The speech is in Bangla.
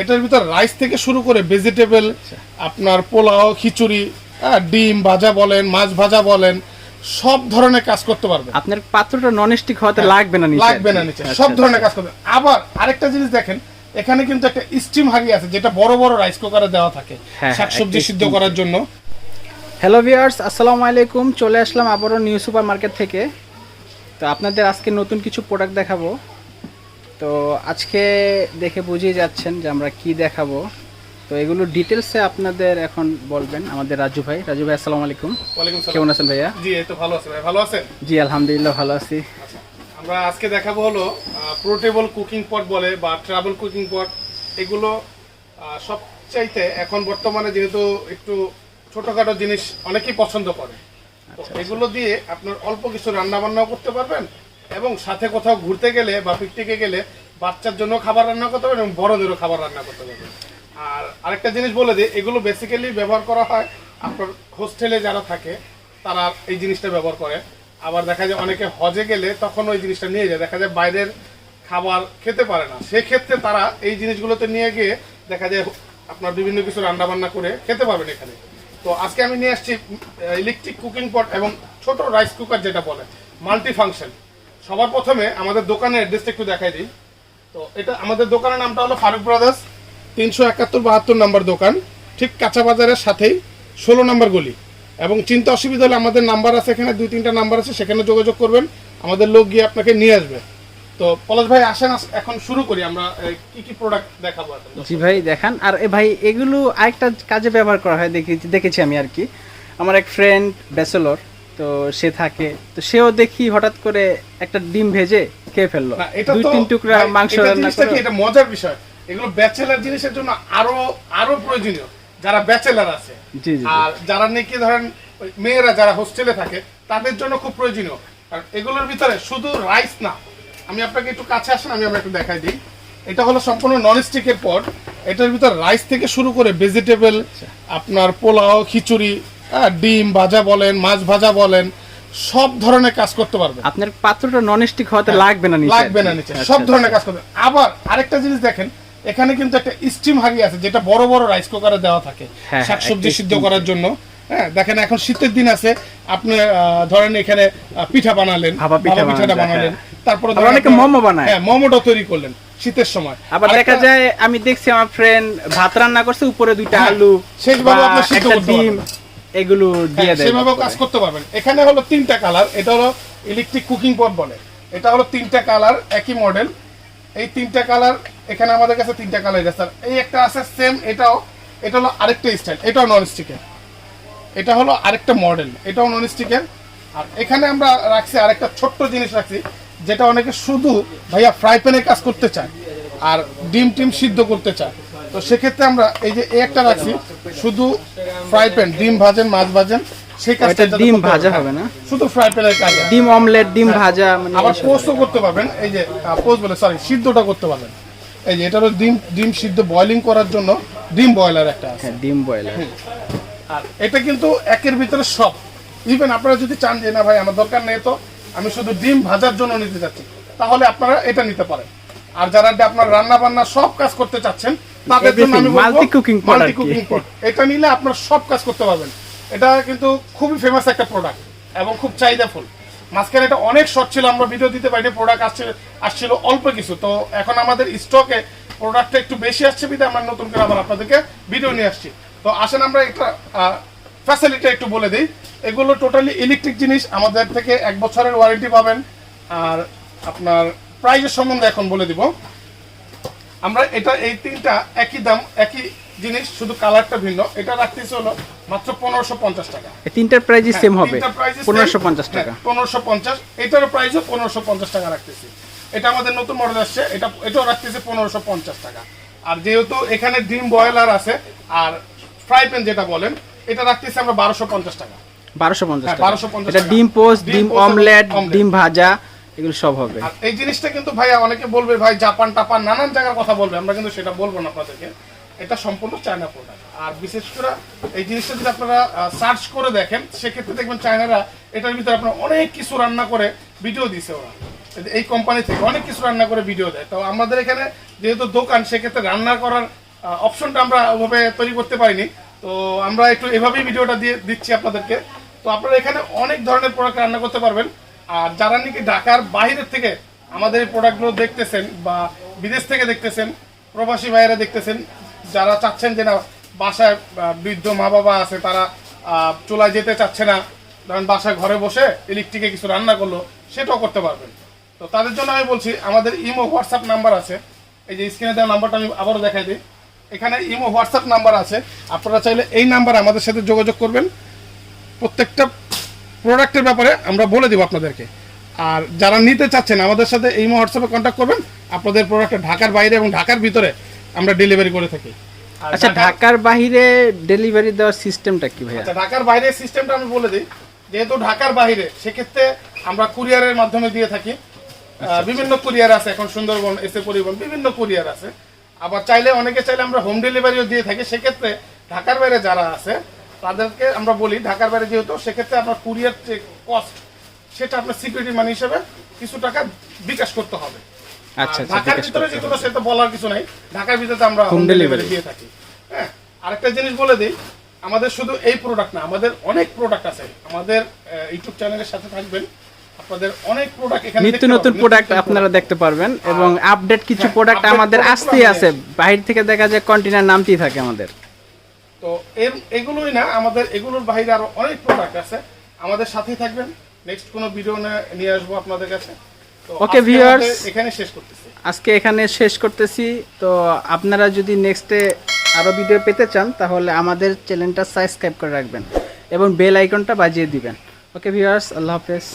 এটার ভিতর রাইস থেকে শুরু করে ভেজিটেবল, আপনার পোলাও, খিচুড়ি, ডিম ভাজা বলেন, মাছ ভাজা বলেন, সব ধরনের কাজ করতে পারবে। আপনার পাত্রটা ননস্টিক হতে লাগবে না নিচে, লাগবে না নিচে, সব ধরনের কাজ করবে। আবার আরেকটা জিনিস দেখেন, এখানে কিন্তু একটা স্টিম হাঁড়ি আছে যেটা বড় বড় রাইস কুকারে দেওয়া থাকে শাকসবজি সিদ্ধ করার জন্য। হ্যালো ভিউয়ার্স, আসসালামু আলাইকুম। চলে আসলাম আবারও নিউ সুপার মার্কেট থেকে। তো আপনাদের আজকে নতুন কিছু প্রোডাক্ট দেখাবো। তো আজকে দেখে বুঝিয়ে যাচ্ছেন যে আমরা কি দেখাবো। তো এগুলো ডিটেলসে আপনাদের এখন বলবেন আমাদের রাজু ভাই। রাজু ভাই আসসালামু আলাইকুম। ওয়ালাইকুম আসসালাম। কেমন আছেন ভাইয়া? জি এই তো ভালো আছি ভাই, ভালো আছেন? জি আলহামদুলিল্লাহ ভালো আছি। আমরা আজকে দেখাবো হলো পোর্টেবল কুকিং পট বলে বা ট্রাভেল কুকিং পট। এগুলো সবচাইতে এখন বর্তমানে যেহেতু একটু ছোটখাটো জিনিস অনেকেই পছন্দ করে, তো এগুলো দিয়ে আপনার অল্প কিছু রান্না বান্নাও করতে পারবেন এবং সাথে কোথাও ঘুরতে গেলে বা পিকনিকে গেলে বাচ্চার জন্য খাবার রান্না করতে পারবেন এবং বড়দেরও খাবার রান্না করতে পারবেন। আর আরেকটা জিনিস বলে দিই, এগুলো বেসিক্যালি ব্যবহার করা হয় আপনার হোস্টেলে যারা থাকে তারা এই জিনিসটা ব্যবহার করে। আবার দেখা যায় অনেকে হজে গেলে তখন ওই জিনিসটা নিয়ে যায়, দেখা যায় বাইরের খাবার খেতে পারে না, সেক্ষেত্রে তারা এই জিনিসগুলোতে নিয়ে গিয়ে দেখা যায় আপনার বিভিন্ন কিছু রান্না বান্না করে খেতে পারবেন এখানে। তো আজকে আমি নিয়ে আসছি ইলেকট্রিক কুকিং পট এবং ছোট রাইস কুকার যেটা বলে মাল্টি ফাংশন। সবার প্রথমে আমাদের দোকানের অ্যাড্রেসটা একটু দেখাই দিই। তো এটা আমাদের দোকানের নামটা হলো ফারুক ব্রাদার্স, 371-72 নম্বর দোকান, ঠিক কাঁচা বাজারের সাথেই 16 নম্বর গলি। এবং চিন্তা অসুবিধা হলে আমাদের নাম্বার আছে, এখানে 2-3টা নাম্বার আছে, সেখানে যোগাযোগ করবেন, আমাদের লোক গিয়ে আপনাকে নিয়ে আসবে। তো পলাশ ভাই আসেন এখন শুরু করি, আমরা কি কি প্রোডাক্ট দেখাবো এখন। জি ভাই দেখান। আর ভাই এগুলো আরেকটা কাজে ব্যবহার করা হয় দেখেছি আমি আর কি। আমার এক ফ্রেন্ড ব্যাচেলর, তো সে থাকে, তো সেও দেখি হঠাৎ করে একটা ডিম ভেজে খেয়ে ফেললো, 2-3 টুকরা মাংস রান্না করে। এটা মজার বিষয়, এগুলো ব্যাচেলার জিনিসের জন্য আরো প্রয়োজনীয় যারা ব্যাচেলার আছে। আর যারা নাকি ধরেন মেয়েরা যারা হোস্টেলে থাকে তাদের জন্য খুব প্রয়োজনীয়। কারণ এগুলোর ভিতরে শুধু রাইস না, আমি আপনাকে একটু কাছে আসেন, আমি একটু দেখাই দিই। এটা হলো সম্পূর্ণ ননস্টিকের পট। এটার ভিতর রাইস থেকে শুরু করে ভেজিটেবল, আপনার পোলাও, খিচুড়ি, ডিম ভাজা বলেন, মাছ ভাজা বলেন, সব ধরনের কাজ করতে পারবে। আপনার পাত্রটা ননস্টিক হতে লাগবে না নিচে, লাগবে না নিচে, সব ধরনের কাজ করবে। আবার আরেকটা জিনিস দেখেন, এখানে কিন্তু একটা স্টিম হাঁড়ি আছে যেটা বড় বড় রাইস কুকারে দেওয়া থাকে শাকসবজি সিদ্ধ করার জন্য। হ্যাঁ দেখেন, এখন শীতের দিন আছে, আপনি ধরেন এখানে পিঠা বানালেন, পিঠাটা বানালেন, তারপরে অনেকে মোমো বানায়, হ্যাঁ মোমোটা তৈরি করলেন শীতের সময়। আবার দেখা যায় আমি দেখছি আমার ফ্রেন্ড ভাত রান্না করছে, উপরে 2টা আলু, সেইভাবে আপনি সিদ্ধ করতে ডিম, এগুলো দিয়ে দেয়, সেভাবে কাজ করতে পারবেন। এখানে হলো 3টা কালার, এটা হলো ইলেকট্রিক কুকিং পট বলে। এটা হলো 3টা কালার, একই মডেল। এই 3টা কালার এখানে আমাদের কাছে 3টা কালার আছে। এই একটা আছে সেম, এটা হলো আরেকটা স্টাইল, এটাও নন স্টিকের। এটা হলো আরেকটা মডেল, এটাও নন স্টিকের। আর এখানে আমরা রাখছি আরেকটা ছোট্ট জিনিস রাখছি, যেটা অনেকে শুধু ভাইয়া ফ্রাই প্যানে কাজ করতে চায় আর ডিম সিদ্ধ করতে চায়। তো সেক্ষেত্রে আমরা এই যে একটা রাখছি, শুধু ফ্রাই প্যান, ডিম ভাজেন, মাছ ভাজেন, সেই কাজটা ডিম ভাজা হবে না, শুধু ফ্রাই প্যানের কাজ। ডিম অমলেট, ডিম ভাজা, মানে আবার পোস্টও করতে পারবেন। এই যে সিদ্ধটা করতে পারবেন। এই যে এটা হলো ডিম সিদ্ধ বয়লিং করার জন্য ডিম বয়লার একটা আছে, ডিম বয়লার। আর এটা কিন্তু একের ভিতরে সব। ইভেন আপনারা যদি চান যে না ভাই আমার দরকার নেই, তো আমি শুধু ডিম ভাজার জন্য নিতে চাচ্ছি, তাহলে আপনারা এটা নিতে পারেন। আর যারা আপনার রান্না বান্না সব কাজ করতে চাচ্ছেন তাদের জন্য আমি মাল্টি কুকিং পট, এটা নিলে আপনারা সব কাজ করতে পারবেন। এটা কিন্তু খুবই ফেমাস একটা প্রোডাক্ট এবং খুব চাহিদাফুল। মাঝখানে এটা অনেক শর্ট ছিল, আমরা ভিডিও দিতে পারিনি, প্রোডাক্ট আসছিল অল্প কিছু। তো এখন আমাদের স্টকে প্রোডাক্টটা একটু বেশি আসছে বিধায় আমরা নতুন করে আবার আপনাদেরকে ভিডিও নিয়ে আসছি। তো আসেন আমরা একটা ফ্যাসিলিটি একটু বলে দিই। এগুলো টোটালি ইলেকট্রিক জিনিস, আমাদের থেকে 1 বছরের ওয়ারেন্টি পাবেন। আর আপনার প্রাইসের সম্বন্ধে এখন বলে দিব। আমরা এটা এই 3টা একই দাম, একই জিনিস, শুধু কালারটা ভিন্ন। এটা রাখতেছি হলো মাত্র 1550 টাকা। এই 3টার প্রাইসই সেম হবে, 1550 টাকা। 1550, এটারও প্রাইসও 1550 টাকা রাখতেছি। এটা আমাদের নতুন মডেল আসছে, এটাও রাখতেছি 1550 টাকা। আর যেহেতু এখানে ডিম বয়লার আছে আর ফ্রাই প্যান যেটা বলেন, এটা রাখতেছি আমরা 1250 টাকা। 1250 টাকা। 1250 এটা ডিম পোস্ট, ডিম অমলেট, ডিম ভাজা, এগুলো সব হবে। আর এই জিনিসটা কিন্তু ভাইয়া অনেকে বলবে ভাই জাপান টাপান নানান জায়গার কথা বলবে, আমরা কিন্তু সেটা বলবো না আপনাদেরকে। এটা সম্পূর্ণ চায়না প্রোডাক্ট। আর বিশেষ করে এই জিনিসটা যদি আপনারা সার্চ করে দেখেন, সেক্ষেত্রে দেখবেন চায়নারা এটার ভিতরে আপনারা অনেক কিছু রান্না করে ভিডিও দিছে। ওরা এই কোম্পানি থেকে অনেক কিছু রান্না করে ভিডিও দেয়। তো আমাদের এখানে যেহেতু দোকান, সেক্ষেত্রে রান্না করার অপশনটা আমরা ওভাবে তৈরি করতে পারিনি। তো আমরা একটু এভাবেই ভিডিওটা দিয়ে দিচ্ছি আপনাদেরকে। তো আপনারা এখানে অনেক ধরনের প্রোডাক্ট রান্না করতে পারবেন। আর যারা নাকি ঢাকার বাইরের থেকে আমাদের এই প্রোডাক্টগুলো দেখতেছেন বা বিদেশ থেকে দেখতেছেন, প্রবাসী ভাইয়েরা দেখতেছেন, যারা চাচ্ছেন যে না বাসায় বৃদ্ধ মা বাবা আছে, তারা চুলায় যেতে চাচ্ছে না, ধরেন বাসায় ঘরে বসে ইলেকট্রিকে কিছু রান্না করলো, সেটাও করতে পারবেন। তো তাদের জন্য আমি বলছি আমাদের ইমো হোয়াটসঅ্যাপ নাম্বার আছে, এই যে স্ক্রিনে দেওয়া নাম্বারটা আমি আবারও দেখাই দিই। এখানে ইমো হোয়াটসঅ্যাপ নাম্বার আছে, আপনারা চাইলে এই নাম্বারে আমাদের সাথে যোগাযোগ করবেন। প্রত্যেকটা প্রোডাক্টের ব্যাপারে আমরা বলে দেবো আপনাদেরকে। আর যারা নিতে চাচ্ছেন আমাদের সাথে ইমো হোয়াটসঅ্যাপে কন্ট্যাক্ট করবেন। আপনাদের প্রোডাক্টটা ঢাকার বাইরে এবং ঢাকার ভিতরে আমরা ডেলিভারি করে থাকি। আচ্ছা, ঢাকার বাইরে ডেলিভারি দেওয়ার সিস্টেমটা কি ভাইয়া? আচ্ছা, ঢাকার বাইরে সিস্টেমটা আমি বলে দিই। যেহেতু ঢাকার বাইরে, সেক্ষেত্রে আমরা কুরিয়ারের মাধ্যমে দিয়ে থাকি। বিভিন্ন কুরিয়ার আছে, এখন সুন্দরবন, এসে পরিবহন, বিভিন্ন কুরিয়ার আছে। আবার চাইলে অনেকে চাইলে আমরা হোম ডেলিভারিও দিয়ে থাকি। সেক্ষেত্রে ঢাকার বাইরে যারা আছে তাদেরকে আমরা বলি, ঢাকার বাইরে যেহেতু, সেক্ষেত্রে আপনার কুরিয়ার যে কস্ট, সেটা আপনার সিকিউরিটি মানি হিসেবে কিছু টাকা বিকাশ করতে হবে। আচ্ছা, ঢাকার ভিতরে যেগুলো সেটা বলার কিছু নাই, ঢাকার ভিতরে আমরা হোম ডেলিভারি দিয়ে থাকি। হ্যাঁ, আরেকটা জিনিস বলে দিই, আমাদের শুধু এই প্রোডাক্ট না, আমাদের অনেক প্রোডাক্ট আছে। আমাদের ইউটিউব চ্যানেলের সাথে থাকবেন, আপনাদের অনেক প্রোডাক্ট এখানে নিত্য নতুন প্রোডাক্ট আপনারা দেখতে পারবেন। এবং আপডেট কিছু প্রোডাক্ট আমাদের আসতেই আছে, বাইরে থেকে দেখা যায় কন্টেনার নামতেই থাকে আমাদের। তো এগুলোই না, আমাদের এগুলোর বাইরে আরো অনেক প্রোডাক্ট আছে। আমাদের সাথেই থাকবেন, নেক্সট কোনো ভিডিও নিয়ে আসবো আপনাদের কাছে। ওকে ভিউয়ার্স, এখানে শেষ করতেছি, আজকে এখানে শেষ করতেছি। তো আপনারা যদি নেক্সটে আরো ভিডিও পেতে চান তাহলে আমাদের চ্যানেলটা সাবস্ক্রাইব করে রাখবেন এবং বেল আইকনটা বাজিয়ে দিবেন। ওকে ভিউয়ার্স, আল্লাহ হাফেজ।